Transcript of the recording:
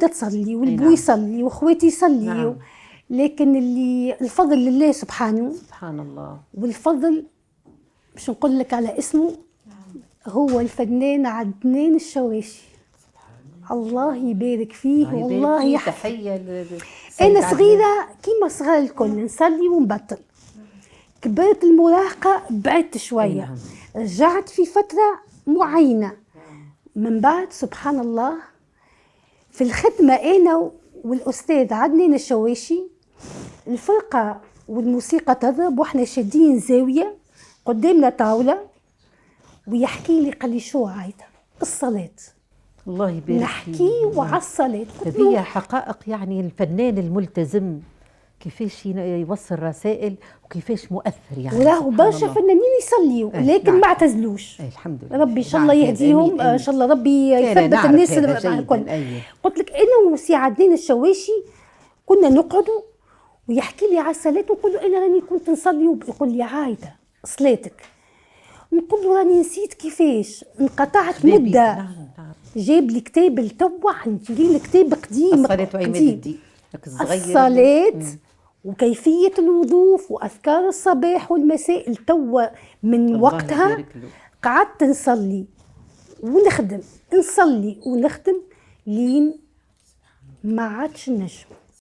الوالده تصلي والبوي يصلي واخواتي يصليوا. نعم. لكن اللي الفضل لله سبحانه. سبحان الله. والفضل مش نقول لك على اسمه، هو الفنان عدنان الشواشي، الله يبارك فيه والله يحفظه. تحيه انا صغيره كيما صغار الكل نصلي ونبطل. كبرت المراهقه بعدت شويه. رجعت في فتره معينه من بعد سبحان الله في الخدمه انا والاستاذ عدنان الشواشي، الفرقه والموسيقى تضرب واحنا شادين زاويه قدامنا طاوله، ويحكي لي قال لي شو عايده الصلاه. الله يبارك نحكي وعلى الصلاه. هذه حقائق يعني الفنان الملتزم كيفاش يوصل رسائل وكيفاش مؤثر يعني. وراهو برشا فنانين يصليوا لكن ما اعتزلوش. الحمد لله. ربي ان شاء الله يهديهم، ان شاء الله ربي يثبت الناس الكل. قلت لك انا وسي عدنان الشواشي كنا نقعدوا ويحكي لي على الصلاه، ونقول له انا راني كنت نصلي، ويقول لي عايده صلاتك، نقول له راني نسيت كيفاش انقطعت مده. نعم. جاب لي كتاب التوا، عندي الكتاب قديم الصلاة وعماد الدين الصلاة وكيفية الوضوء وأذكار الصباح والمساء. التوا من وقتها قعدت نصلي ونخدم، نصلي ونخدم لين ما عادش نجم.